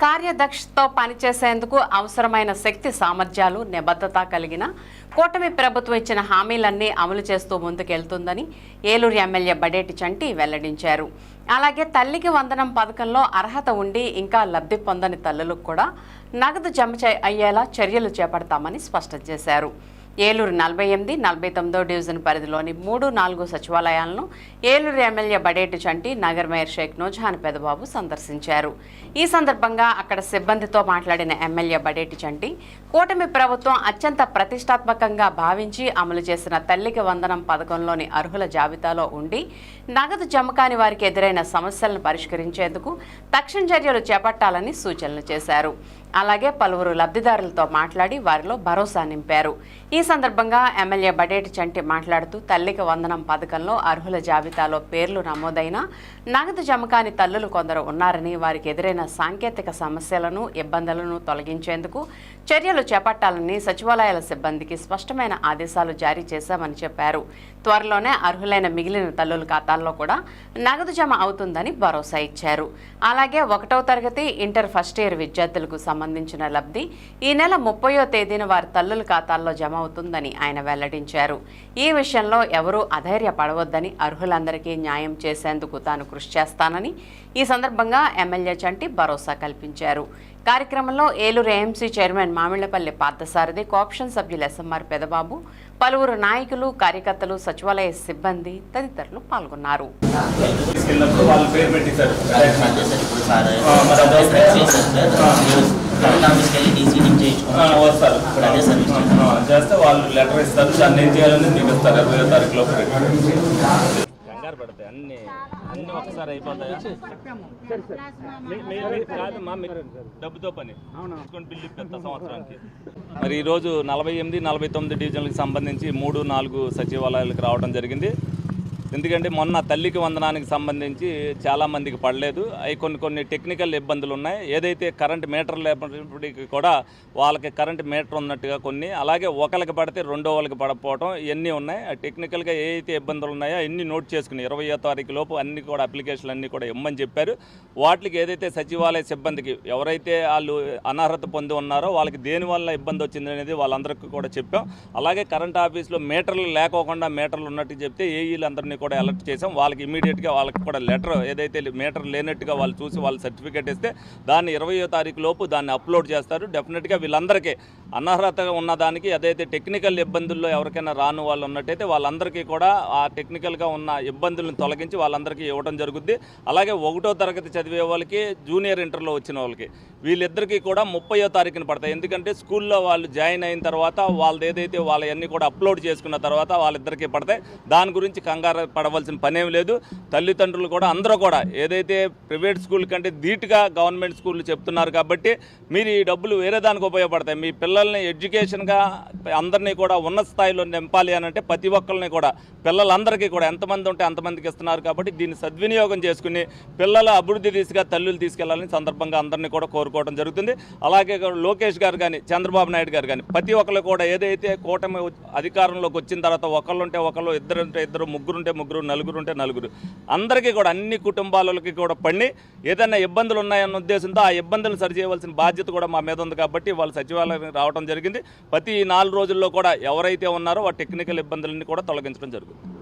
కార్యదక్షతతో పనిచేసేందుకు అవసరమైన శక్తి సామర్థ్యాలు నిబద్ధత కలిగిన కూటమి ప్రభుత్వం ఇచ్చిన హామీలన్నీ అమలు చేస్తూ ముందుకెళ్తుందని ఏలూరు ఎమ్మెల్యే బడేటి చంటి వెల్లడించారు. అలాగే తల్లికి వందనం పథకంలో అర్హత ఉండి ఇంకా లబ్ధి పొందని తల్లులకు కూడా నగదు జమ అయ్యేలా చర్యలు చేపడతామని స్పష్టం చేశారు. ఏలూరు 48, 49 డివిజన్ పరిధిలోని 3, 4 సచివాలయాలను ఏలూరు ఎమ్మెల్యే బడేటి చంటి నగర్ మేయర్ షేక్ నూజహాన్ పెదబాబు సందర్శించారు. ఈ సందర్భంగా అక్కడ సిబ్బందితో మాట్లాడిన ఎమ్మెల్యే బడేటి చంటి కూటమి ప్రభుత్వం అత్యంత ప్రతిష్టాత్మకంగా భావించి అమలు చేసిన తల్లికి వందనం పథకంలోని అర్హుల జాబితాలో ఉండి నగదు జమ కాని వారికి ఎదురైన సమస్యలను పరిష్కరించేందుకు తక్షణ చర్యలు చేపట్టాలని సూచనలు చేశారు. అలాగే పలువురు లబ్ధిదారులతో మాట్లాడి వారిలో భరోసా నింపారు. ఈ సందర్భంగా ఎమ్మెల్యే బడేటి చంటి మాట్లాడుతూ తల్లికి వందనం పథకంలో అర్హుల జాబితాలో పేర్లు నమోదైన నగదు జమ కాని తల్లులు కొందరు ఉన్నారని, వారికి ఎదురైన సాంకేతిక సమస్యలను ఇబ్బందులను తొలగించేందుకు చర్యలు చేపట్టాలని సచివాలయాల సిబ్బందికి స్పష్టమైన ఆదేశాలు జారీ చేశామని చెప్పారు. త్వరలోనే అర్హులైన మిగిలిన తల్లుల ఖాతాల్లో కూడా నగదు జమ అవుతుందని భరోసా ఇచ్చారు. అలాగే 1వ తరగతి, ఇంటర్ ఫస్ట్ ఇయర్ విద్యార్థులకు సంబంధించిన లబ్ధి ఈ నెల 30వ తేదీన వారి తల్లుల ఖాతాల్లో జమ అవుతుందని ఆయన వెల్లడించారు. ఈ విషయంలో ఎవరూ అధైర్యపడవద్దని, అర్హులందరికీ న్యాయం చేసేందుకు తాను కృషి చేస్తానని ఈ సందర్భంగా ఎమ్మెల్యే చంటి భరోసా కల్పించారు. కార్యక్రమంలో Eluru AMC chairman Mamillapalli Parthasarathi, co-option సభ్యులు ఎస్ఎంఆర్ పెదబాబు, పలువురు నాయకులు, కార్యకర్తలు, సచివాలయ సిబ్బంది తదితరులు పాల్గొన్నారు. పడతాయి అన్ని ఒకసారి అయిపోతాయా? కాదమ్మా, మీరు డబ్బుతో పని బిల్లు పెద్ద సంవత్సరానికి. మరి ఈరోజు 48, 49 డివిజన్లకు సంబంధించి 3, 4 సచివాలయాలకు రావడం జరిగింది. ఎందుకంటే మొన్న తల్లికి వందనానికి సంబంధించి చాలామందికి పడలేదు. అవి కొన్ని టెక్నికల్ ఇబ్బందులు ఉన్నాయి. ఏదైతే కరెంట్ మీటర్ లేకపోవడానికి కూడా వాళ్ళకి కరెంట్ మీటర్ ఉన్నట్టుగా కొన్ని, అలాగే ఒకరికి పడితే రెండో వాళ్ళకి పడకపోవడం, ఇవన్నీ ఉన్నాయి. టెక్నికల్గా ఏ అయితే ఇబ్బందులు ఉన్నాయో అన్నీ నోట్ చేసుకుని 20వ తారీఖు లోపు అన్ని కూడా అప్లికేషన్లు అన్నీ కూడా ఇవ్వమని చెప్పారు. వాటికి ఏదైతే సచివాలయ సిబ్బందికి ఎవరైతే వాళ్ళు అనర్హత పొంది ఉన్నారో వాళ్ళకి దేనివల్ల ఇబ్బంది వచ్చింది అనేది వాళ్ళందరికీ కూడా చెప్పాం. అలాగే కరెంట్ ఆఫీస్లో మీటర్లు లేకోకుండా మీటర్లు ఉన్నట్టు చెప్తే ఏఈలందరినీ కూడా అలర్ట్ చేసాం. వాళ్ళకి ఇమీడియట్గా వాళ్ళకి కూడా లెటర్ ఏదైతే మీటర్ లేనట్టుగా వాళ్ళు చూసి వాళ్ళు సర్టిఫికేట్ ఇస్తే దాన్ని 20వ తారీఖు లోపు దాన్ని అప్లోడ్ చేస్తారు. డెఫినెట్గా వీళ్ళందరికీ అనర్హత ఉన్నదానికి ఏదైతే టెక్నికల్ ఇబ్బందుల్లో ఎవరికైనా రాను వాళ్ళు ఉన్నట్టయితే వాళ్ళందరికీ కూడా ఆ టెక్నికల్గా ఉన్న ఇబ్బందులను తొలగించి వాళ్ళందరికీ ఇవ్వడం జరుగుద్ది. అలాగే 1వ తరగతి చదివే వాళ్ళకి, జూనియర్ ఇంటర్లో వచ్చిన వాళ్ళకి వీళ్ళిద్దరికీ కూడా 30వ తారీఖున పడతాయి. ఎందుకంటే స్కూల్లో వాళ్ళు జాయిన్ అయిన తర్వాత వాళ్ళది ఏదైతే వాళ్ళవన్నీ కూడా అప్లోడ్ చేసుకున్న తర్వాత వాళ్ళిద్దరికీ పడతాయి. దాని గురించి కంగారు పడవలసిన పనేం లేదు. తల్లిదండ్రులు కూడా అందరూ కూడా ఏదైతే ప్రైవేట్ స్కూల్ కంటే ధీటుగా గవర్నమెంట్ స్కూళ్ళు చెప్తున్నారు కాబట్టి మీరు ఈ డబ్బులు వేరే దానికి ఉపయోగపడతాయి. మీ పిల్లల్ని ఎడ్యుకేషన్గా అందరినీ కూడా ఉన్నత స్థాయిలో నింపాలి అని అంటే ప్రతి ఒక్కరిని కూడా పిల్లలందరికీ కూడా ఎంతమంది ఉంటే అంతమందికి ఇస్తున్నారు కాబట్టి దీన్ని సద్వినియోగం చేసుకుని పిల్లల అభివృద్ధి దిశగా తల్లులు తీసుకెళ్లాలని సందర్భంగా అందరినీ కూడా కోరుకోవడం జరుగుతుంది. అలాగే లోకేష్ గారు కానీ, చంద్రబాబు నాయుడు గారు కానీ ప్రతి ఒక్కరు కూడా ఏదైతే కూటమి అధికారంలోకి వచ్చిన తర్వాత ఒకళ్ళుంటే ఒకళ్ళు, ఇద్దరుంటే ఇద్దరు, ముగ్గురుంటే ముగ్గురు, నలుగురుంటే నలుగురు, అందరికీ కూడా అన్ని కుటుంబాలకి కూడా పడి ఏదైనా ఇబ్బందులు ఉన్నాయన్న ఉద్దేశంతో ఆ ఇబ్బందులను సరిచేయవలసిన బాధ్యత కూడా మా మీద ఉంది కాబట్టి వాళ్ళు సచివాలయం రావడం జరిగింది. ప్రతి 4 రోజుల్లో కూడా ఎవరైతే ఉన్నారో ఆ టెక్నికల్ ఇబ్బందులన్నీ కూడా తొలగించడం జరుగుతుంది.